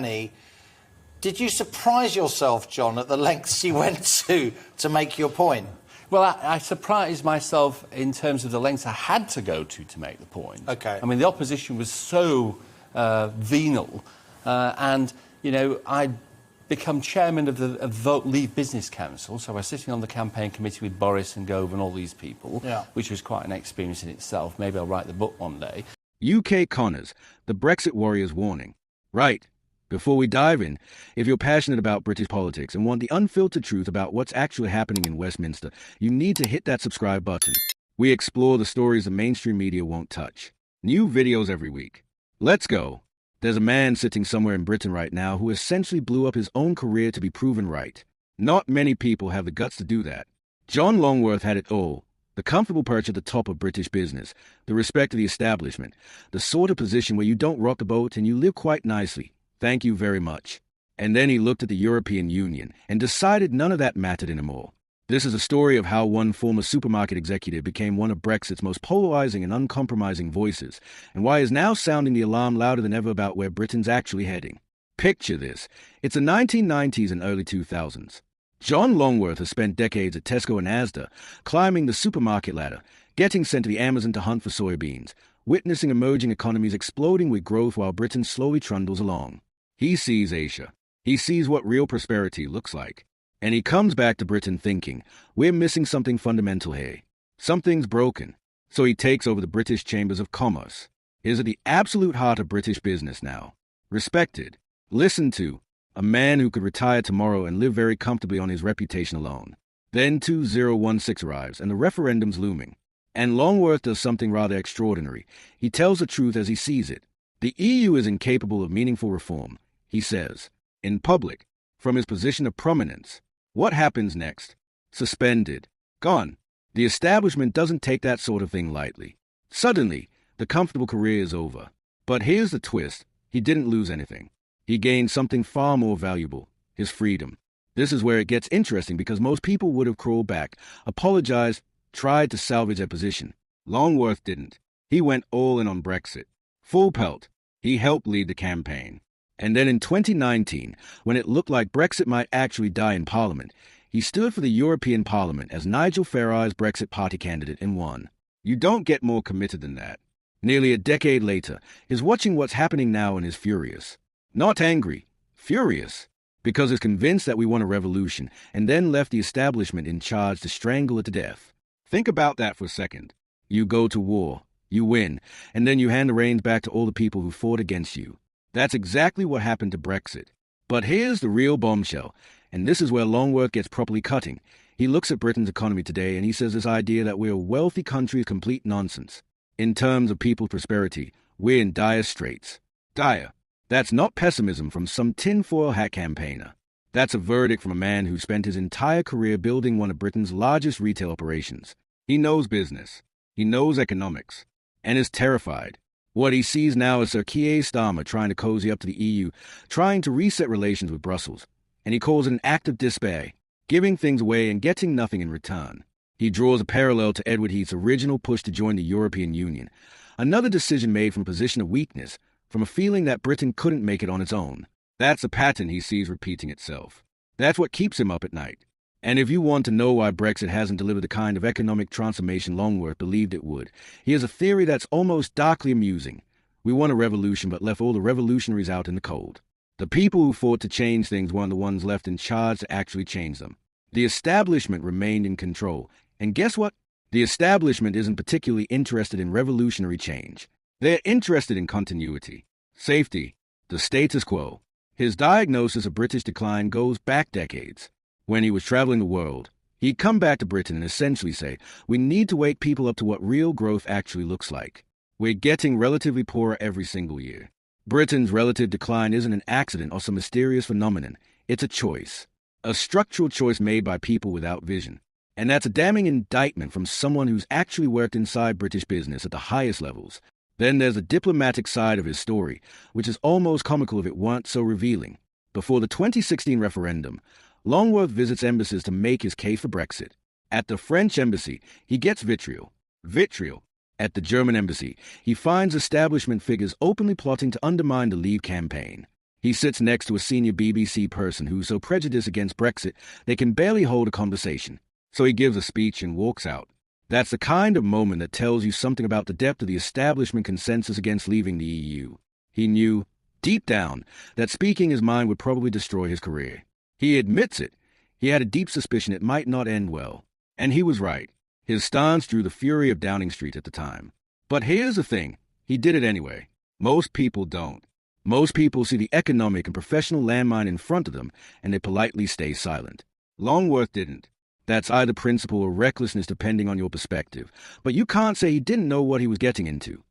uncanny. Did you surprise yourself, John, at the lengths you went to make your point? Well, I surprised myself in terms of the lengths I had to go to make the point. OK. I mean, the opposition was so venal, and, you know, I'd become chairman of the Vote Leave Business Council, so I was sitting on the campaign committee with Boris and Gove and all these people, which was quite an experience in itself. Maybe I'll write the book one day. UK Connors, the Brexit warrior's warning. Right. Before we dive in, if you're passionate about British politics and want the unfiltered truth about what's actually happening in Westminster, you need to hit that subscribe button. We explore the stories the mainstream media won't touch. New videos every week. Let's go. There's a man sitting somewhere in Britain right now who essentially blew up his own career to be proven right. Not many people have the guts to do that. John Longworth had it all. The comfortable perch at the top of British business, the respect of the establishment, the sort of position where you don't rock the boat and you live quite nicely. Thank you very much. And then he looked at the European Union and decided none of that mattered anymore. This is a story of how one former supermarket executive became one of Brexit's most polarizing and uncompromising voices, and why is now sounding the alarm louder than ever about where Britain's actually heading. Picture this. It's the 1990s and early 2000s. John Longworth has spent decades at Tesco and Asda, climbing the supermarket ladder, getting sent to the Amazon to hunt for soybeans, witnessing emerging economies exploding with growth while Britain slowly trundles along. He sees Asia. He sees what real prosperity looks like. And he comes back to Britain thinking, we're missing something fundamental here. Something's broken. So he takes over the British Chambers of Commerce. Is at the absolute heart of British business now. Respected. Listened to. A man who could retire tomorrow and live very comfortably on his reputation alone. Then 2016 arrives and the referendum's looming. And Longworth does something rather extraordinary. He tells the truth as he sees it. The EU is incapable of meaningful reform, he says. In public, from his position of prominence. What happens next? Suspended. Gone. The establishment doesn't take that sort of thing lightly. Suddenly, the comfortable career is over. But here's the twist. He didn't lose anything. He gained something far more valuable, his freedom. This is where it gets interesting because most people would have crawled back, apologized, tried to salvage their position. Longworth didn't. He went all in on Brexit. Full pelt. He helped lead the campaign. And then in 2019, when it looked like Brexit might actually die in Parliament, he stood for the European Parliament as Nigel Farage's Brexit Party candidate and won. You don't get more committed than that. Nearly a decade later, he's watching what's happening now and is furious. Not angry, furious, because he's convinced that we want a revolution and then left the establishment in charge to strangle it to death. Think about that for a second. You go to war, you win, and then you hand the reins back to all the people who fought against you. That's exactly what happened to Brexit. But here's the real bombshell, and this is where Longworth gets properly cutting. He looks at Britain's economy today and he says this idea that we're a wealthy country is complete nonsense. In terms of people's prosperity, we're in dire straits. Dire. That's not pessimism from some tinfoil hat campaigner. That's a verdict from a man who spent his entire career building one of Britain's largest retail operations. He knows business. He knows economics. And is terrified. What he sees now is Sir Keir Starmer trying to cozy up to the EU, trying to reset relations with Brussels. And he calls it an act of despair, giving things away and getting nothing in return. He draws a parallel to Edward Heath's original push to join the European Union. Another decision made from a position of weakness, from a feeling that Britain couldn't make it on its own. That's a pattern he sees repeating itself. That's what keeps him up at night. And if you want to know why Brexit hasn't delivered the kind of economic transformation Longworth believed it would, here's a theory that's almost darkly amusing. We won a revolution but left all the revolutionaries out in the cold. The people who fought to change things weren't the ones left in charge to actually change them. The establishment remained in control. And guess what? The establishment isn't particularly interested in revolutionary change. They're interested in continuity, safety, the status quo. His diagnosis of British decline goes back decades. When he was traveling the world, he'd come back to Britain and essentially say, we need to wake people up to what real growth actually looks like. We're getting relatively poorer every single year. Britain's relative decline isn't an accident or some mysterious phenomenon. It's a choice. A structural choice made by people without vision. And that's a damning indictment from someone who's actually worked inside British business at the highest levels. Then there's the diplomatic side of his story, which is almost comical if it weren't so revealing. Before the 2016 referendum, Longworth visits embassies to make his case for Brexit. At the French embassy, he gets vitriol. Vitriol. At the German embassy, he finds establishment figures openly plotting to undermine the Leave campaign. He sits next to a senior BBC person who's so prejudiced against Brexit they can barely hold a conversation. So he gives a speech and walks out. That's the kind of moment that tells you something about the depth of the establishment consensus against leaving the EU. He knew, deep down, that speaking his mind would probably destroy his career. He admits it. He had a deep suspicion it might not end well. And he was right. His stance drew the fury of Downing Street at the time. But here's the thing. He did it anyway. Most people don't. Most people see the economic and professional landmine in front of them, and they politely stay silent. Longworth didn't. That's either principle or recklessness depending on your perspective. But you can't say he didn't know what he was getting into.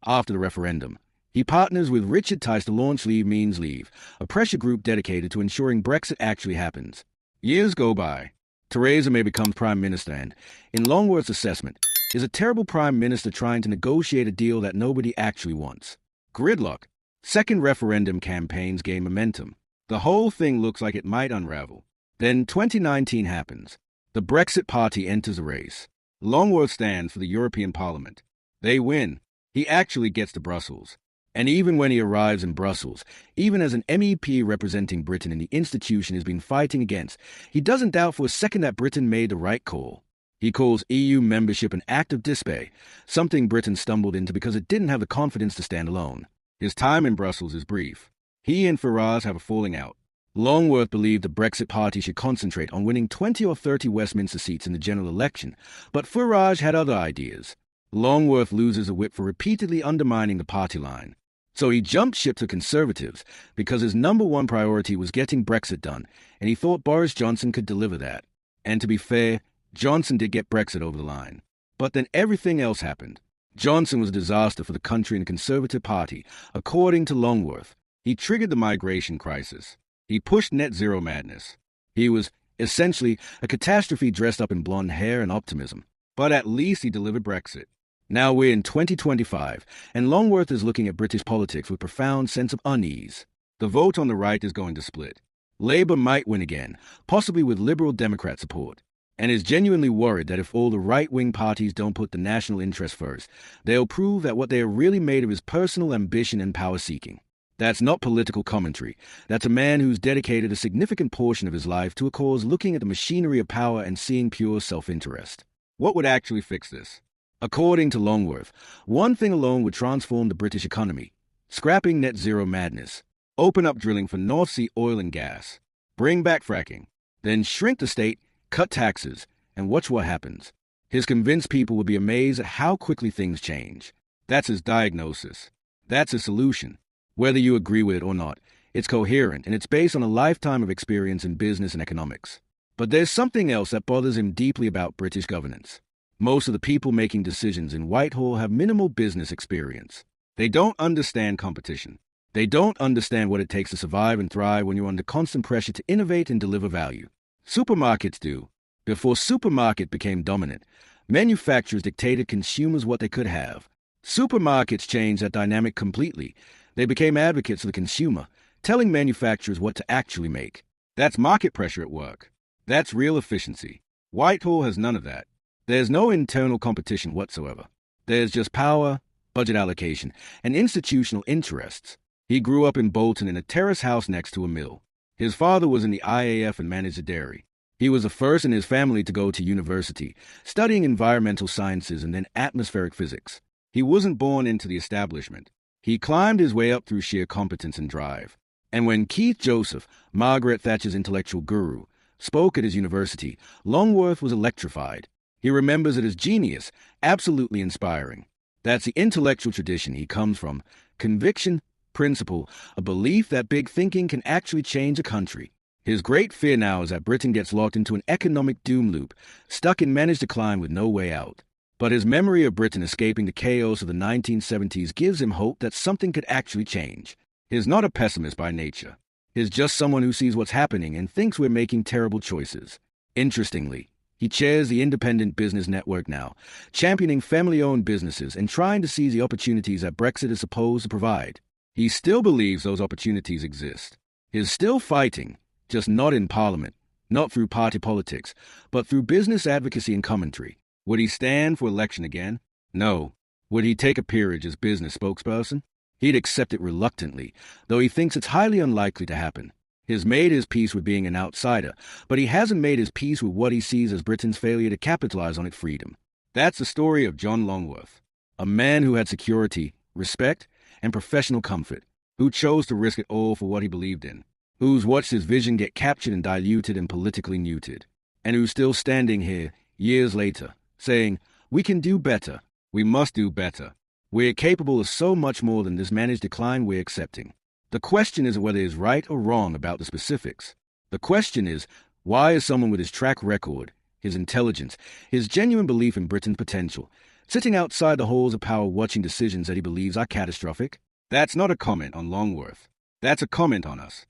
After the referendum, he partners with Richard Tice to launch Leave Means Leave, a pressure group dedicated to ensuring Brexit actually happens. Years go by. Theresa May becomes Prime Minister and, in Longworth's assessment, is a terrible Prime Minister trying to negotiate a deal that nobody actually wants. Gridlock. Second referendum campaigns gain momentum. The whole thing looks like it might unravel. Then 2019 happens. The Brexit Party enters the race. Longworth stands for the European Parliament. They win. He actually gets to Brussels. And even when he arrives in Brussels, even as an MEP representing Britain in the institution he's been fighting against, he doesn't doubt for a second that Britain made the right call. He calls EU membership an act of despair, something Britain stumbled into because it didn't have the confidence to stand alone. His time in Brussels is brief. He and Farage have a falling out. Longworth believed the Brexit Party should concentrate on winning 20 or 30 Westminster seats in the general election, but Farage had other ideas. Longworth loses a whip for repeatedly undermining the party line. So he jumped ship to Conservatives because his number one priority was getting Brexit done, and he thought Boris Johnson could deliver that. And to be fair, Johnson did get Brexit over the line. But then everything else happened. Johnson was a disaster for the country and the Conservative Party, according to Longworth. He triggered the migration crisis. He pushed net zero madness. He was, essentially, a catastrophe dressed up in blonde hair and optimism. But at least he delivered Brexit. Now we're in 2025, and Longworth is looking at British politics with profound sense of unease. The vote on the right is going to split. Labour might win again, possibly with Liberal Democrat support, and is genuinely worried that if all the right-wing parties don't put the national interest first, they'll prove that what they are really made of is personal ambition and power-seeking. That's not political commentary. That's a man who's dedicated a significant portion of his life to a cause looking at the machinery of power and seeing pure self-interest. What would actually fix this? According to Longworth, one thing alone would transform the British economy: scrapping net zero madness, open up drilling for North Sea oil and gas, bring back fracking, then shrink the state, cut taxes, and watch what happens. His convinced people would be amazed at how quickly things change. That's his diagnosis. That's his solution. Whether you agree with it or not, it's coherent and it's based on a lifetime of experience in business and economics. But there's something else that bothers him deeply about British governance. Most of the people making decisions in Whitehall have minimal business experience. They don't understand competition. They don't understand what it takes to survive and thrive when you're under constant pressure to innovate and deliver value. Supermarkets do. Before supermarket became dominant, manufacturers dictated consumers what they could have. Supermarkets changed that dynamic completely. They became advocates of the consumer, telling manufacturers what to actually make. That's market pressure at work. That's real efficiency. Whitehall has none of that. There's no internal competition whatsoever. There's just power, budget allocation, and institutional interests. He grew up in Bolton in a terrace house next to a mill. His father was in the IAF and managed a dairy. He was the first in his family to go to university, studying environmental sciences and then atmospheric physics. He wasn't born into the establishment. He climbed his way up through sheer competence and drive. And when Keith Joseph, Margaret Thatcher's intellectual guru, spoke at his university, Longworth was electrified. He remembers it as genius, absolutely inspiring. That's the intellectual tradition he comes from: conviction, principle, a belief that big thinking can actually change a country. His great fear now is that Britain gets locked into an economic doom loop, stuck in managed decline with no way out. But his memory of Britain escaping the chaos of the 1970s gives him hope that something could actually change. He's not a pessimist by nature. He's just someone who sees what's happening and thinks we're making terrible choices. Interestingly, he chairs the Independent Business Network now, championing family-owned businesses and trying to seize the opportunities that Brexit is supposed to provide. He still believes those opportunities exist. He's still fighting, just not in Parliament, not through party politics, but through business advocacy and commentary. Would he stand for election again? No. Would he take a peerage as business spokesperson? He'd accept it reluctantly, though he thinks it's highly unlikely to happen. He's made his peace with being an outsider, but he hasn't made his peace with what he sees as Britain's failure to capitalize on its freedom. That's the story of John Longworth, a man who had security, respect, and professional comfort, who chose to risk it all for what he believed in, who's watched his vision get captured and diluted and politically neutered, and who's still standing here, years later, saying, "We can do better. We must do better. We're capable of so much more than this managed decline we're accepting." The question isn't whether he's right or wrong about the specifics. The question is, why is someone with his track record, his intelligence, his genuine belief in Britain's potential, sitting outside the halls of power watching decisions that he believes are catastrophic? That's not a comment on Longworth. That's a comment on us.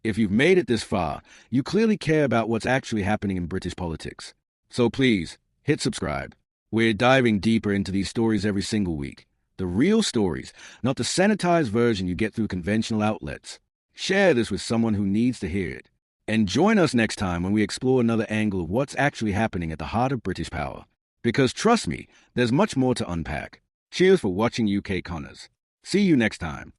If you've made it this far, you clearly care about what's actually happening in British politics. So please, hit subscribe. We're diving deeper into these stories every single week. The real stories, not the sanitized version you get through conventional outlets. Share this with someone who needs to hear it. And join us next time when we explore another angle of what's actually happening at the heart of British power. Because trust me, there's much more to unpack. Cheers for watching UK Connors. See you next time.